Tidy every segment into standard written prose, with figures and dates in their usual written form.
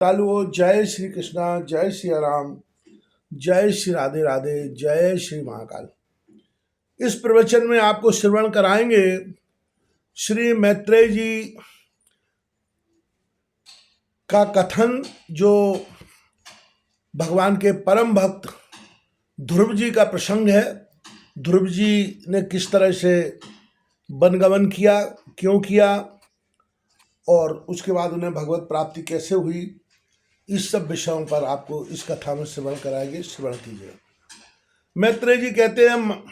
चालू हो। जय श्री कृष्णा, जय श्री राम, जय श्री राधे राधे, जय श्री महाकाल। इस प्रवचन में आपको श्रवण कराएंगे श्री मैत्रेय जी का कथन, जो भगवान के परम भक्त ध्रुव जी का प्रसंग है। ध्रुव जी ने किस तरह से वनगमन किया, क्यों किया, और उसके बाद उन्हें भगवत प्राप्ति कैसे हुई, इस सब विषयों पर आपको इस कथा में श्रवण कराएंगे। श्रवण कीजिए। मैत्रेय जी कहते हैं,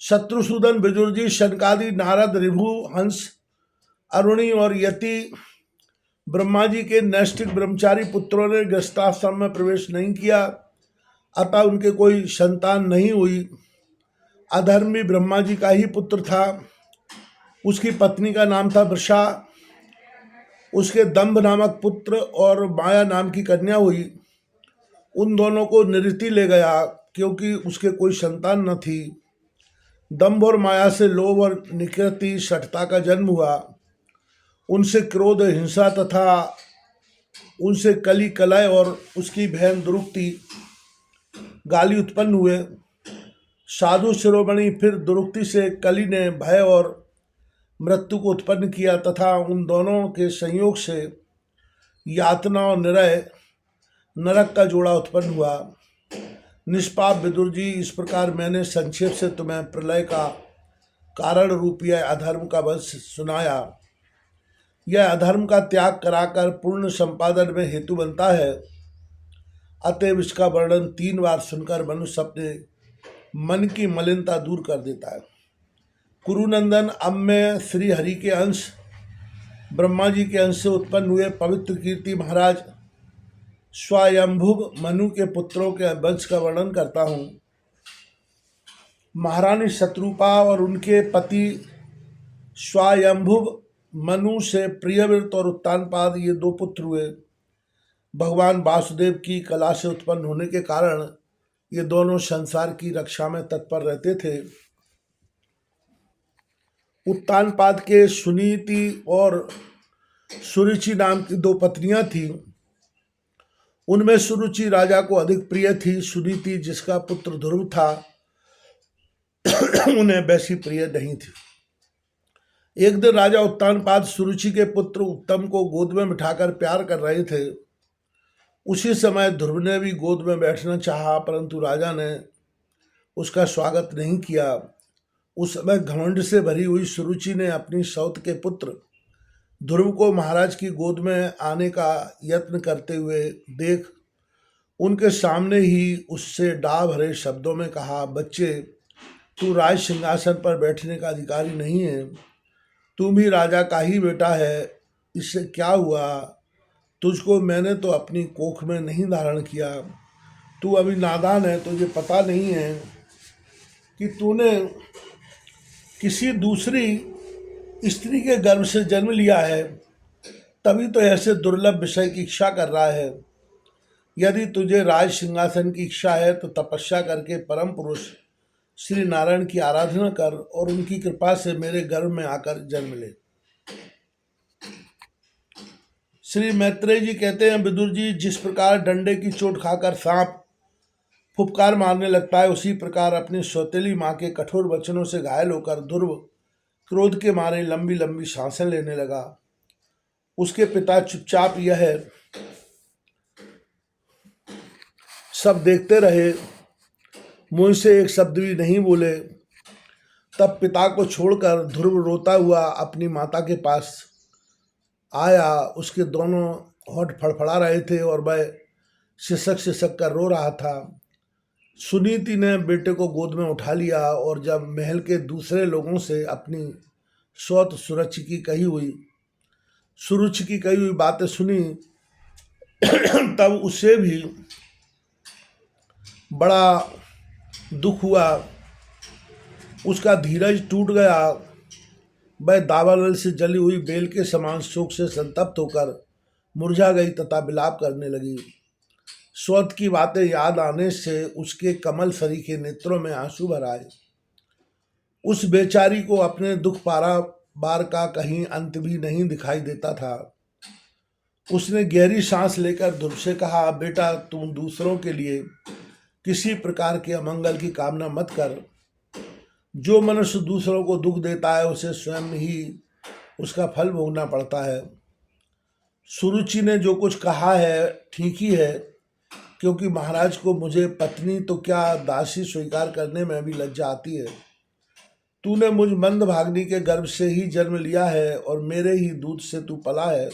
शत्रुसूदन, विदुर जी, शनकादि, नारद, ऋभु, हंस, अरुणी और यति ब्रह्मा जी के नैष्ठिक ब्रह्मचारी पुत्रों ने गृहस्थाश्रम में प्रवेश नहीं किया, अतः उनके कोई संतान नहीं हुई। अधर्मी ब्रह्मा जी का ही पुत्र था। उसकी पत्नी का नाम था वृषा। उसके दंभ नामक पुत्र और माया नाम की कन्या हुई। उन दोनों को निरति ले गया, क्योंकि उसके कोई संतान न थी। दंभ और माया से लोभ और निकृति शठता का जन्म हुआ। उनसे क्रोध, हिंसा तथा उनसे कली, कलय और उसकी बहन दुरुक्ति, गाली उत्पन्न हुए। साधु शिरोमणि फिर दुरुक्ति से कली ने भय और मृत्यु को उत्पन्न किया, तथा उन दोनों के संयोग से यातना और निरय, नरक का जोड़ा उत्पन्न हुआ। निष्पाप विदुर जी, इस प्रकार मैंने संक्षेप से तुम्हें प्रलय का कारण रूप यह अधर्म का वंश सुनाया। यह अधर्म का त्याग कराकर पूर्ण संपादन में हेतु बनता है। अतएव इसका वर्णन 3 बार सुनकर मनुष्य अपने मन की मलिनता दूर कर देता है। कुरुनंदन, अब मैं श्री हरि के अंश, ब्रह्मा जी के अंश से उत्पन्न हुए पवित्र कीर्ति महाराज स्वयंभुव मनु के पुत्रों के वंश का वर्णन करता हूँ। महारानी शत्रुपा और उनके पति स्वयंभुव मनु से प्रियव्रत और उत्तानपाद, ये 2 पुत्र हुए। भगवान वासुदेव की कला से उत्पन्न होने के कारण ये दोनों संसार की रक्षा में तत्पर रहते थे। उत्तानपाद के सुनीति और सुरुचि नाम की 2 पत्नियां थीं। उनमें सुरुचि राजा को अधिक प्रिय थी। सुनीति, जिसका पुत्र ध्रुव था, उन्हें वैसी प्रिय नहीं थी। एक दिन राजा उत्तानपाद सुरुचि के पुत्र उत्तम को गोद में बिठाकर प्यार कर रहे थे। उसी समय ध्रुव ने भी गोद में बैठना चाहा, परंतु राजा ने उसका स्वागत नहीं किया। उस समय घमंड से भरी हुई सुरुचि ने अपनी सौत के पुत्र ध्रुव को महाराज की गोद में आने का यत्न करते हुए देख उनके सामने ही उससे डा भरे शब्दों में कहा, बच्चे, तू राज सिंहासन पर बैठने का अधिकारी नहीं है। तू भी राजा का ही बेटा है। इससे क्या हुआ? तुझको मैंने तो अपनी कोख में नहीं धारण किया। तू अभी नादान है। तुझे पता नहीं है कि तूने किसी दूसरी स्त्री के गर्भ से जन्म लिया है, तभी तो ऐसे दुर्लभ विषय की इच्छा कर रहा है। यदि तुझे राज सिंहासन की इच्छा है तो तपस्या करके परम पुरुष श्री नारायण की आराधना कर और उनकी कृपा से मेरे गर्भ में आकर जन्म ले। श्री मैत्रेय जी कहते हैं, विदुर जी, जिस प्रकार डंडे की चोट खाकर सांप फुफकार मारने लगता है, उसी प्रकार अपनी सौतेली माँ के कठोर वचनों से घायल होकर ध्रुव क्रोध के मारे लंबी लंबी सांसें लेने लगा। उसके पिता चुपचाप यह सब देखते रहे, मुंह से एक शब्द भी नहीं बोले। तब पिता को छोड़कर ध्रुव रोता हुआ अपनी माता के पास आया। उसके दोनों होंठ फड़फड़ा रहे थे और वह सिसक सिसक कर रो रहा था। सुनीति ने बेटे को गोद में उठा लिया और जब महल के दूसरे लोगों से अपनी सौत सुरुचि की कही हुई बातें सुनी, तब उसे भी बड़ा दुख हुआ। उसका धीरज टूट गया। वह दावानल से जली हुई बेल के समान शोक से संतप्त होकर मुरझा गई तथा विलाप करने लगी। स्वत की बातें याद आने से उसके कमल सरीखे नेत्रों में आंसू भर आए। उस बेचारी को अपने दुख पारावार का कहीं अंत भी नहीं दिखाई देता था। उसने गहरी सांस लेकर ध्रुव से कहा, बेटा तुम दूसरों के लिए किसी प्रकार के अमंगल की कामना मत कर। जो मनुष्य दूसरों को दुख देता है उसे स्वयं ही उसका फल भोगना पड़ता है। सुरुचि ने जो कुछ कहा है ठीक ही है, क्योंकि महाराज को मुझे पत्नी तो क्या दासी स्वीकार करने में भी लज्जा आती है। तूने मुझ मंदभागिनी के गर्भ से ही जन्म लिया है और मेरे ही दूध से तू पला है।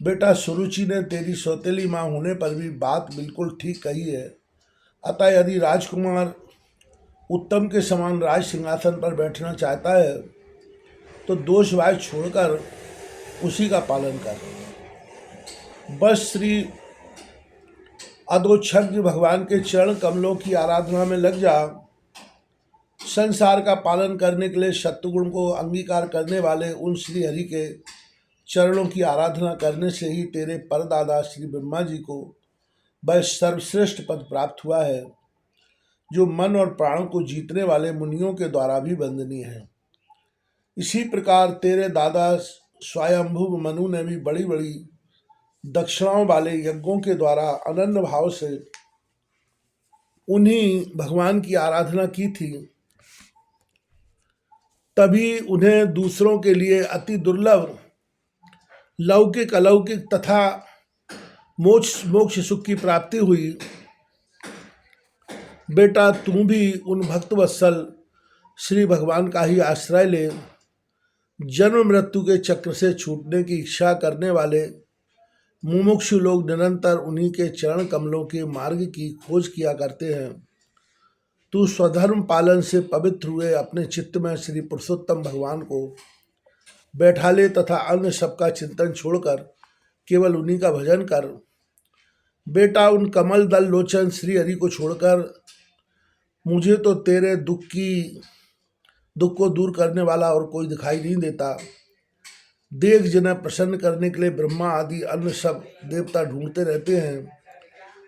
बेटा सुरुचि ने तेरी सौतेली माँ होने पर भी बात बिल्कुल ठीक कही है। अतः यदि राजकुमार उत्तम के समान राज सिंहासन पर बैठना चाहता है तो दोषवाय छोड़कर उसी का पालन कर। बस श्री अधोक्षज भगवान के चरण कमलों की आराधना में लग जा। संसार का पालन करने के लिए शत्रुगुण को अंगीकार करने वाले उन श्री हरि के चरणों की आराधना करने से ही तेरे परदादा श्री ब्रह्मा जी को वह सर्वश्रेष्ठ पद प्राप्त हुआ है, जो मन और प्राणों को जीतने वाले मुनियों के द्वारा भी वंदनीय है। इसी प्रकार तेरे दादा स्वयंभु मनु ने भी बड़ी बड़ी दक्षिणाओं वाले यज्ञों के द्वारा अनन्य भाव से उन्हीं भगवान की आराधना की थी। तभी उन्हें दूसरों के लिए अति दुर्लभ लौकिक अलौकिक तथा मोक्ष सुख की प्राप्ति हुई। बेटा तू भी उन भक्त वत्सल श्री भगवान का ही आश्रय ले। जन्म मृत्यु के चक्र से छूटने की इच्छा करने वाले मुमुक्षु लोग निरंतर उन्हीं के चरण कमलों के मार्ग की खोज किया करते हैं। तू स्वधर्म पालन से पवित्र हुए अपने चित्त में श्री पुरुषोत्तम भगवान को बैठा ले तथा अन्य सबका चिंतन छोड़कर केवल उन्हीं का भजन कर। बेटा उन कमल दल लोचन श्री हरि को छोड़कर मुझे तो तेरे दुख को दूर करने वाला और कोई दिखाई नहीं देता। देख जिन्हें प्रसन्न करने के लिए ब्रह्मा आदि अन्य सब देवता ढूंढते रहते हैं,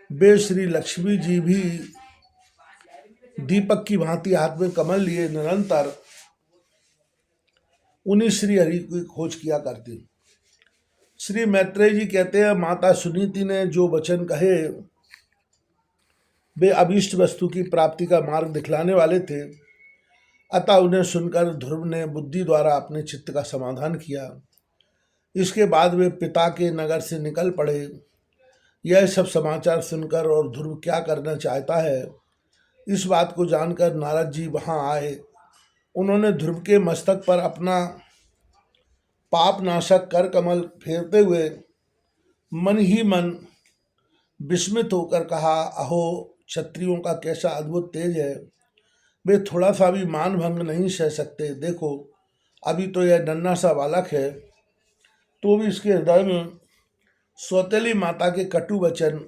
वे श्री लक्ष्मी जी भी दीपक की भांति हाथ में कमल लिए निरंतर उन्हीं श्री हरि की खोज किया करती। श्री मैत्रेय जी कहते हैं, माता सुनीति ने जो वचन कहे वे अभीष्ट वस्तु की प्राप्ति का मार्ग दिखलाने वाले थे। अतः उन्हें सुनकर ध्रुव ने बुद्धि द्वारा अपने चित्त का समाधान किया। इसके बाद वे पिता के नगर से निकल पड़े। यह सब समाचार सुनकर और ध्रुव क्या करना चाहता है इस बात को जानकर नारद जी वहां आए। उन्होंने ध्रुव के मस्तक पर अपना पाप नाशक कर कमल फेरते हुए मन ही मन विस्मित होकर कहा, अहो क्षत्रियों का कैसा अद्भुत तेज है। वे थोड़ा सा भी मान भंग नहीं सह सकते। देखो अभी तो यह नन्हा सा बालक है, तो भी इसके हृदय में सौतेली माता के कटु वचन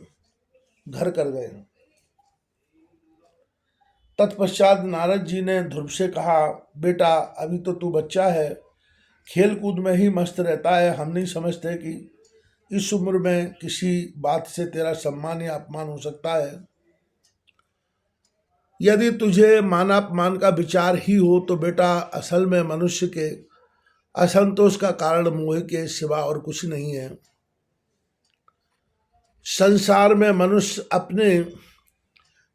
घर कर गए। तत्पश्चात नारद जी ने ध्रुव से कहा, बेटा अभी तो तू बच्चा है, खेल कूद में ही मस्त रहता है। हम नहीं समझते कि इस उम्र में किसी बात से तेरा सम्मान या अपमान हो सकता है। यदि तुझे मानापमान का विचार ही हो तो बेटा असल में मनुष्य के असंतोष का कारण मोह के सिवा और कुछ नहीं है। संसार में मनुष्य अपने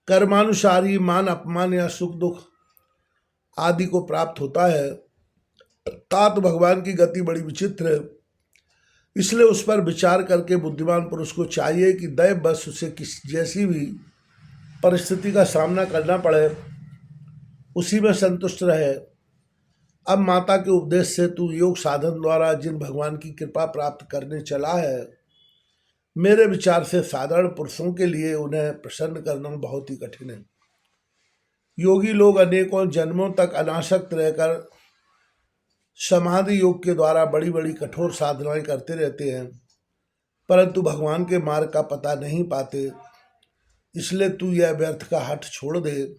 कर्मानुसार ही मान अपमान या सुख दुख आदि को प्राप्त होता है। तात भगवान की गति बड़ी विचित्र है, इसलिए उस पर विचार करके बुद्धिमान पुरुष को चाहिए कि दैव बस उसे किस जैसी भी परिस्थिति का सामना करना पड़े उसी में संतुष्ट रहे। अब माता के उपदेश से तू योग साधन द्वारा जिन भगवान की कृपा प्राप्त करने चला है, मेरे विचार से साधारण पुरुषों के लिए उन्हें प्रसन्न करना बहुत ही कठिन है। योगी लोग अनेकों जन्मों तक अनासक्त रहकर समाधि योग के द्वारा बड़ी बड़ी कठोर साधनाएं करते रहते हैं, परंतु भगवान के मार्ग का पता नहीं पाते। इसलिए तू यह व्यर्थ का हठ छोड़ दे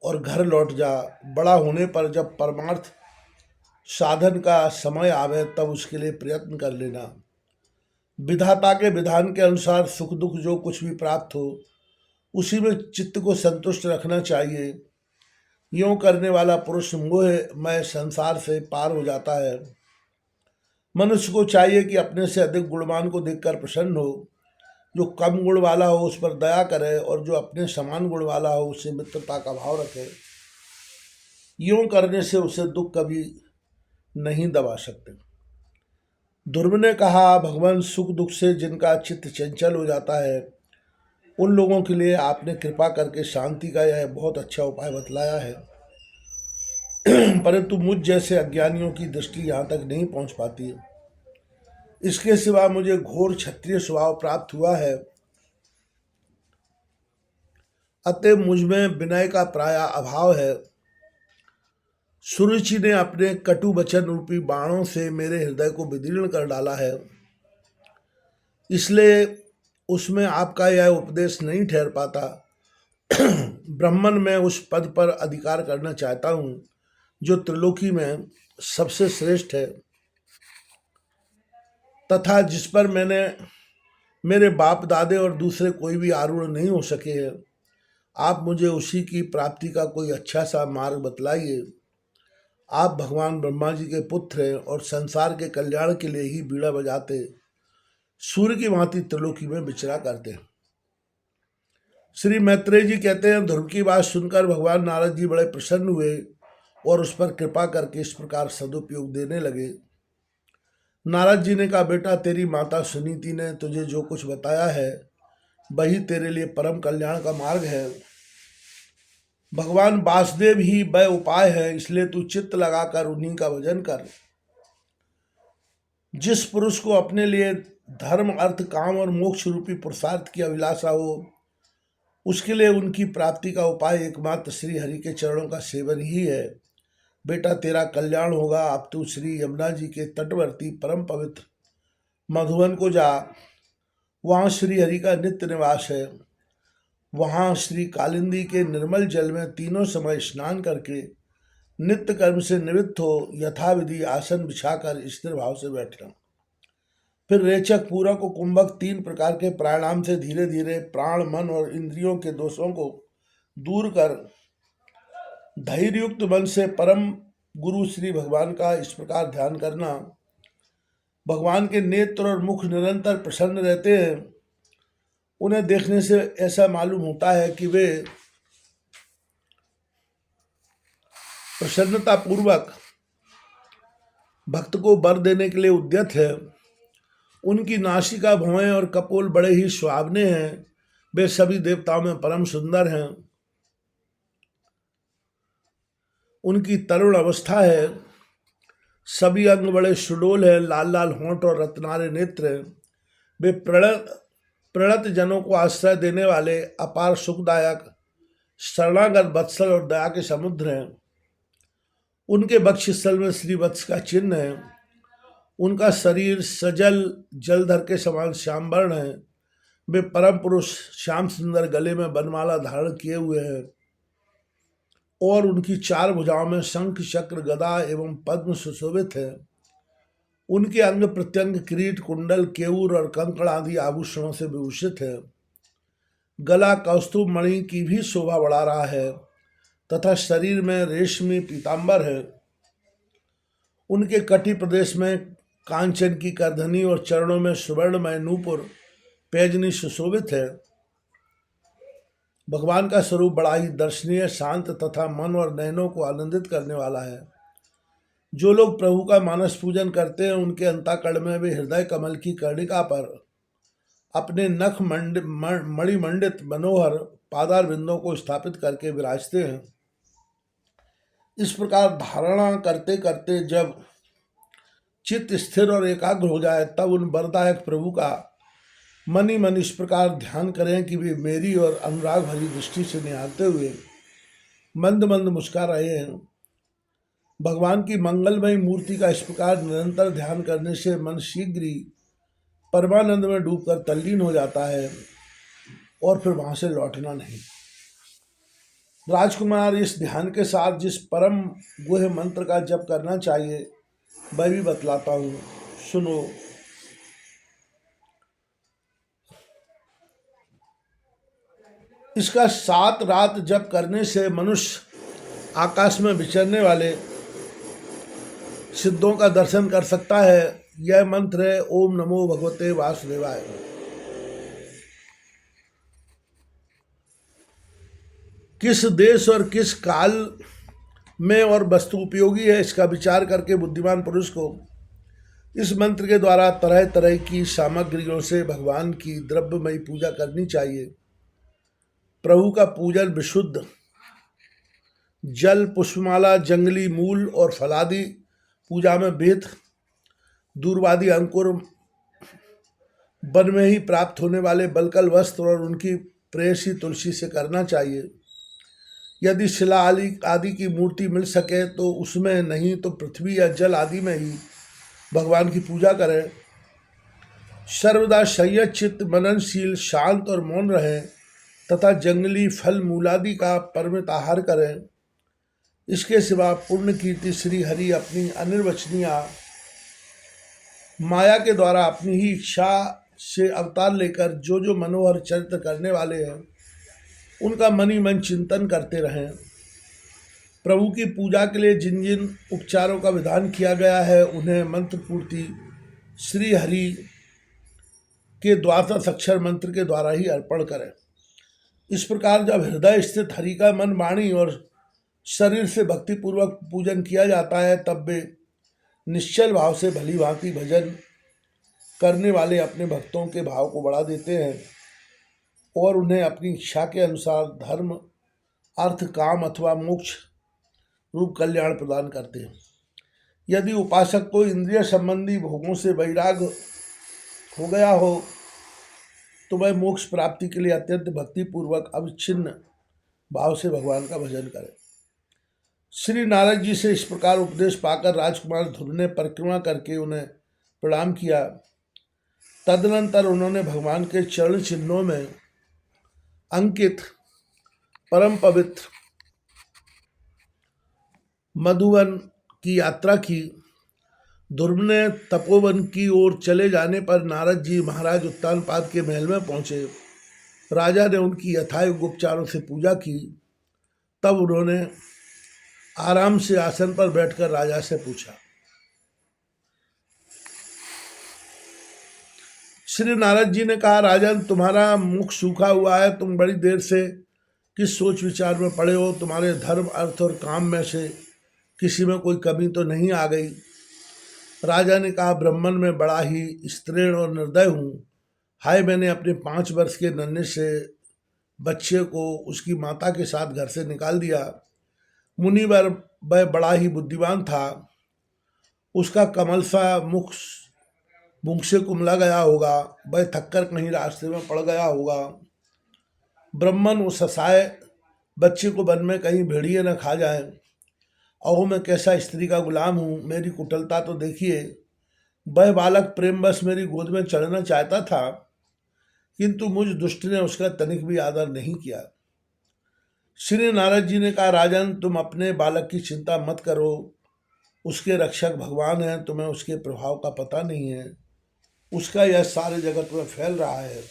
और घर लौट जा। बड़ा होने पर जब परमार्थ साधन का समय आवे तब उसके लिए प्रयत्न कर लेना। विधाता के विधान के अनुसार सुख दुख जो कुछ भी प्राप्त हो उसी में चित्त को संतुष्ट रखना चाहिए। यूँ करने वाला पुरुष मोहमय संसार से पार हो जाता है। मनुष्य को चाहिए कि अपने से अधिक गुणवान को देखकर प्रसन्न हो, जो कम गुण वाला हो उस पर दया करे और जो अपने समान गुण वाला हो उससे मित्रता का भाव रखे। यूं करने से उसे दुख कभी नहीं दबा सकते। ध्रुव ने कहा, भगवान, सुख दुख से जिनका चित्त चंचल हो जाता है उन लोगों के लिए आपने कृपा करके शांति का यह बहुत अच्छा उपाय बतलाया है, परंतु मुझ जैसे अज्ञानियों की दृष्टि यहाँ तक नहीं पहुँच पाती। इसके सिवा मुझे घोर क्षत्रिय स्वभाव प्राप्त हुआ है, अतः मुझ में विनय का प्राय अभाव है। सुरुचि ने अपने कटु वचन रूपी बाणों से मेरे हृदय को विदीर्ण कर डाला है, इसलिए उसमें आपका यह उपदेश नहीं ठहर पाता। ब्राह्मण में उस पद पर अधिकार करना चाहता हूँ जो त्रिलोकी में सबसे श्रेष्ठ है तथा जिस पर मेरे बाप दादे और दूसरे कोई भी आरूढ़ नहीं हो सके हैं। आप मुझे उसी की प्राप्ति का कोई अच्छा सा मार्ग बतलाइए। आप भगवान ब्रह्मा जी के पुत्र हैं और संसार के कल्याण के लिए ही बीड़ा बजाते सूर्य की भांति त्रिलोकी में विचरा करते हैं। श्री मैत्रेय जी कहते हैं, ध्रुव की बात सुनकर भगवान नारद जी बड़े प्रसन्न हुए और उस पर कृपा करके इस प्रकार सदुपयोग देने लगे। नारद जी ने कहा, बेटा, तेरी माता सुनीति ने तुझे जो कुछ बताया है वही तेरे लिए परम कल्याण का मार्ग है। भगवान वासुदेव ही वह उपाय है, इसलिए तू चित्त लगाकर उन्हीं का भजन कर। जिस पुरुष को अपने लिए धर्म, अर्थ, काम और मोक्ष रूपी पुरुषार्थ की अभिलाषा हो उसके लिए उनकी प्राप्ति का उपाय एकमात्र श्री हरि के चरणों का सेवन ही है। बेटा, तेरा कल्याण होगा। अब तू श्री यमुना जी के तटवर्ती परम पवित्र मधुवन को जा। वहाँ श्री हरि का नित्य निवास है। वहाँ श्री कालिंदी के निर्मल जल में तीनों समय स्नान करके नित्य कर्म से निवृत्त हो यथाविधि आसन बिछाकर स्थिर भाव से बैठना। फिर रेचक, पूरक और कुंभक 3 प्रकार के प्राणायाम से धीरे धीरे प्राण, मन और इंद्रियों के दोषों को दूर कर धैर्ययुक्त मन से परम गुरु श्री भगवान का इस प्रकार ध्यान करना। भगवान के नेत्र और मुख निरंतर प्रसन्न रहते हैं। उन्हें देखने से ऐसा मालूम होता है कि वे प्रसन्नता पूर्वक भक्त को वर देने के लिए उद्यत है। उनकी नासिका, भौहें और कपोल बड़े ही सुहावने हैं। वे सभी देवताओं में परम सुंदर हैं। उनकी तरुण अवस्था है। सभी अंग बड़े सुडोल हैं। लाल लाल होंठ और रत्नारे नेत्र हैं। वे प्रणत जनों को आश्रय देने वाले अपार सुखदायक शरणागत वत्सल और दया के समुद्र हैं। उनके वक्षस्थल में श्रीवत्स का चिन्ह है। उनका शरीर सजल जलधर के समान श्याम वर्ण है। वे परम पुरुष श्याम सुंदर गले में बनमाला धारण किए हुए हैं और उनकी 4 भुजाओं में शंख, चक्र, गदा एवं पद्म सुशोभित है। उनके अंग प्रत्यंग किरीट, कुंडल, केयूर और कंकड़ आदि आभूषणों से विभूषित है। गला कौस्तुभ मणि की भी शोभा बढ़ा रहा है तथा शरीर में रेशमी पीतांबर है। उनके कटी प्रदेश में कांचन की करधनी और चरणों में सुवर्णमय नूपुर पैजनी सुशोभित है। भगवान का स्वरूप बड़ा ही दर्शनीय, शांत तथा मन और नयनों को आनंदित करने वाला है। जो लोग प्रभु का मानस पूजन करते हैं उनके अंतःकरण में वे हृदय कमल की कर्णिका पर अपने नख मणिमंडित मनोहर पादार बिंदों को स्थापित करके विराजते हैं। इस प्रकार धारणा करते करते जब चित्त स्थिर और एकाग्र हो जाए तब उन वरदायक प्रभु का मन ही मन इस प्रकार ध्यान करें कि वे मेरी और अनुराग भरी दृष्टि से निहारते हुए मंद मंद मुस्कुरा रहे हैं। भगवान की मंगलमयी मूर्ति का इस प्रकार निरंतर ध्यान करने से मन शीघ्र ही परमानंद में डूबकर तल्लीन हो जाता है और फिर वहां से लौटना नहीं। राजकुमार, इस ध्यान के साथ जिस परम गुह्य मंत्र का जप करना चाहिए वह भी बतलाता हूँ, सुनो। इसका 7 रात जप करने से मनुष्य आकाश में विचरने वाले सिद्धों का दर्शन कर सकता है यह मंत्र है ओम नमो भगवते वासुदेवाय। किस देश और किस काल में और वस्तु उपयोगी है, इसका विचार करके बुद्धिमान पुरुष को इस मंत्र के द्वारा तरह तरह की सामग्रियों से भगवान की द्रव्यमयी पूजा करनी चाहिए। प्रभु का पूजन विशुद्ध जल, पुष्पमाला, जंगली मूल और फलादि पूजा में बेत, दूर्वादि अंकुर, वन में ही प्राप्त होने वाले बलकल वस्त्र और उनकी प्रेयसी तुलसी से करना चाहिए। यदि शिला आदि की मूर्ति मिल सके तो उसमें, नहीं तो पृथ्वी या जल आदि में ही भगवान की पूजा करें। सर्वदा संयत चित्त, मननशील, शांत और मौन रहें तथा जंगली फल मूलादि का परिमित आहार करें। इसके सिवा पूर्ण कीर्ति श्री हरि अपनी अनिर्वचनीय माया के द्वारा अपनी ही इच्छा से अवतार लेकर जो मनोहर चरित्र करने वाले हैं उनका मन ही मन चिंतन करते रहें। प्रभु की पूजा के लिए जिन जिन उपचारों का विधान किया गया है उन्हें मंत्र पूर्ति श्री हरि के द्वादश अक्षर मंत्र के द्वारा ही अर्पण करें। इस प्रकार जब हृदय स्थित हरि का मन, वाणी और शरीर से भक्तिपूर्वक पूजन किया जाता है तब वे निश्चल भाव से भली भांति भजन करने वाले अपने भक्तों के भाव को बढ़ा देते हैं और उन्हें अपनी इच्छा के अनुसार धर्म, अर्थ, काम अथवा मोक्ष रूप कल्याण प्रदान करते हैं। यदि उपासक को इंद्रिय संबंधी भोगों से वैराग्य हो गया हो तो वह मोक्ष प्राप्ति के लिए अत्यंत भक्तिपूर्वक अविच्छिन्न भाव से भगवान का भजन करे। श्री नारद जी से इस प्रकार उपदेश पाकर राजकुमार ध्रुव ने परिक्रमा करके उन्हें प्रणाम किया। तदनंतर उन्होंने भगवान के चरण चिन्हों में अंकित परम पवित्र मधुवन की यात्रा की। ध्रुव ने तपोवन की ओर चले जाने पर नारद जी महाराज उत्तानपाद के महल में पहुंचे। राजा ने उनकी यथायोग्य उपचारों से पूजा की। तब उन्होंने आराम से आसन पर बैठकर राजा से पूछा। श्री नारद जी ने कहा, राजन, तुम्हारा मुख सूखा हुआ है, तुम बड़ी देर से किस सोच विचार में पड़े हो? तुम्हारे धर्म, अर्थ और काम में से किसी में कोई कमी तो नहीं आ गई? राजा ने कहा, ब्राह्मण में बड़ा ही स्त्रीण और निर्दय हूँ। हाय, मैंने अपने 5 वर्ष के नन्हे से बच्चे को उसकी माता के साथ घर से निकाल दिया। मुनिवर वह बड़ा ही बुद्धिमान था, उसका कमल सा मुख से कुमला गया होगा, वह थककर कहीं रास्ते में पड़ गया होगा। ब्राह्मण उस असहाय बच्चे को वन में कहीं भेड़िए न खा जाए। अहो, मैं कैसा स्त्री का गुलाम हूँ, मेरी कुटिलता तो देखिए। वह बालक प्रेमवश मेरी गोद में चढ़ना चाहता था, किंतु मुझ दुष्ट ने उसका तनिक भी आदर नहीं किया। श्री नारद जी ने कहा, राजन, तुम अपने बालक की चिंता मत करो, उसके रक्षक भगवान हैं, तुम्हें उसके प्रभाव का पता नहीं है। उसका यह सारे जगत में फैल रहा है।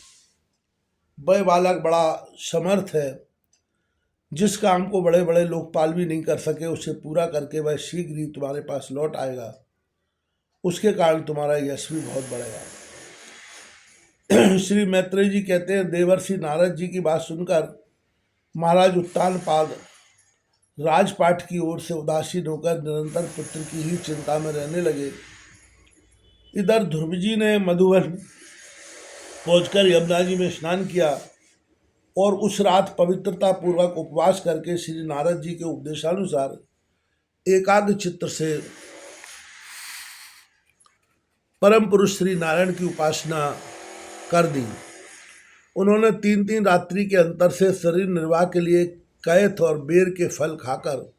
वह बालक बड़ा समर्थ है, जिस काम को बड़े बड़े लोकपाल भी नहीं कर सके उसे पूरा करके वह शीघ्र ही तुम्हारे पास लौट आएगा। उसके कारण तुम्हारा यश भी बहुत बढ़ेगा। श्री मैत्रेय जी कहते हैं, देवर्षि नारद जी की बात सुनकर महाराज उत्तानपाद राजपाट की ओर से उदासीन होकर निरंतर पुत्र की ही चिंता में रहने लगे। इधर ध्रुव जी ने मधुवन पहुंचकर यमुना जी में स्नान किया और उस रात पवित्रता पूर्वक उपवास करके श्री नारद जी के उपदेशानुसार एकाग्र चित्त से परम पुरुष श्री नारायण की उपासना कर दी। उन्होंने 3-3 रात्रि के अंतर से शरीर निर्वाह के लिए कैथ और बेर के फल खाकर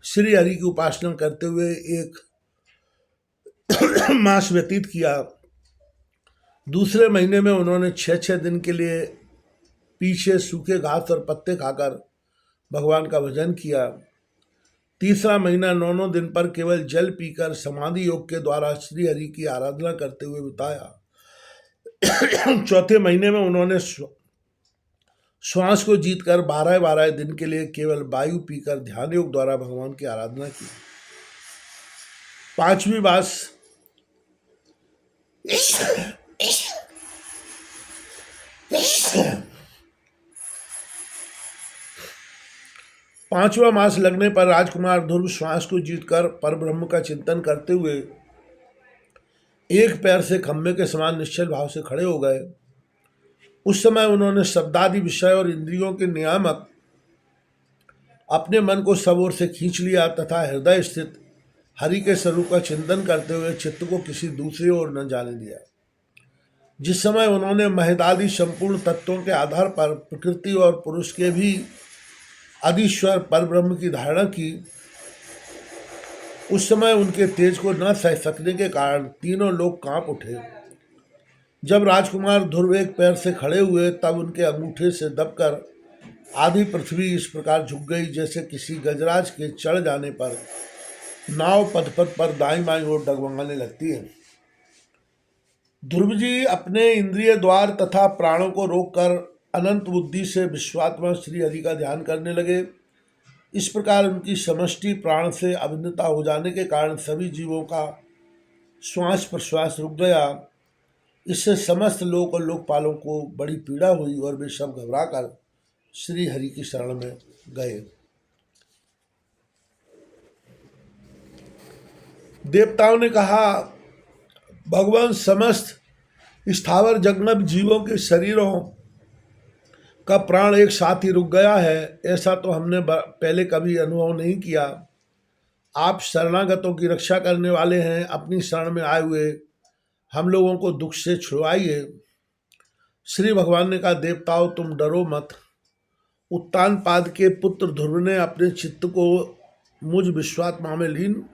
श्री हरि की उपासना करते हुए एक मास व्यतीत किया। दूसरे महीने में उन्होंने 6-6 दिन के लिए पीछे सूखे घास और पत्ते खाकर भगवान का भजन किया। तीसरा महीना 9 दिन पर केवल जल पीकर समाधि योग के द्वारा श्री हरि की आराधना करते हुए बिताया। चौथे महीने में उन्होंने श्वास को जीतकर 12-12 दिन के लिए केवल वायु पीकर ध्यान योग द्वारा भगवान की आराधना की। 5वीं बास पांचवा मास लगने पर राजकुमार ध्रुव श्वास को जीतकर परब्रह्म का चिंतन करते हुए एक पैर से खंभे के समान निश्चल भाव से खड़े हो गए। उस समय उन्होंने शब्दादि विषय और इंद्रियों के नियामक अपने मन को सब ओर से खींच लिया तथा हृदय स्थित हरि के स्वरूप का चिंतन करते हुए चित्त को किसी दूसरी ओर न जाने दिया। जिस समय उन्होंने महदादि संपूर्ण तत्वों के आधार पर प्रकृति और पुरुष के भी अधीश्वर परब्रह्म की धारणा की, उस समय उनके तेज को न सह सकने के कारण तीनों लोग कांप उठे। जब राजकुमार ध्रुव एक पैर से खड़े हुए तब उनके अंगूठे से दबकर आधी पृथ्वी इस प्रकार झुक गई जैसे किसी गजराज के चढ़ जाने पर नाव पथ पर दाईं बाईं ओर डगमगाने लगती है। ध्रुव जी अपने इंद्रिय द्वार तथा प्राणों को रोककर अनंत बुद्धि से विश्वात्मा श्री हरि का ध्यान करने लगे। इस प्रकार उनकी समष्टि प्राण से अभिन्नता हो जाने के कारण सभी जीवों का श्वास प्रश्वास रुक गया। इससे समस्त लोक और लोकपालों को बड़ी पीड़ा हुई और वे सब घबराकर श्री हरि की शरण में गए। देवताओं ने कहा, भगवान समस्त स्थावर जंगम जीवों के शरीरों का प्राण एक साथ ही रुक गया है, ऐसा तो हमने पहले कभी अनुभव नहीं किया। आप शरणागतों की रक्षा करने वाले हैं, अपनी शरण में आए हुए हम लोगों को दुख से छुड़वाइए। श्री भगवान ने कहा, देवताओं तुम डरो मत। उत्तानपाद के पुत्र ध्रुव ने अपने चित्त को मुझ विश्वात्मा में लीन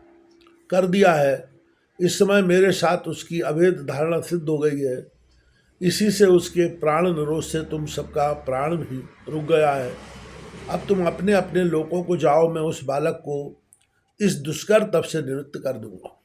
कर दिया है। इस समय मेरे साथ उसकी अभेद धारणा सिद्ध हो गई है। इसी से उसके प्राण निरोध से तुम सबका प्राण भी रुक गया है। अब तुम अपने अपने लोकों को जाओ, मैं उस बालक को इस दुष्कर तप से निवृत्त कर दूंगा।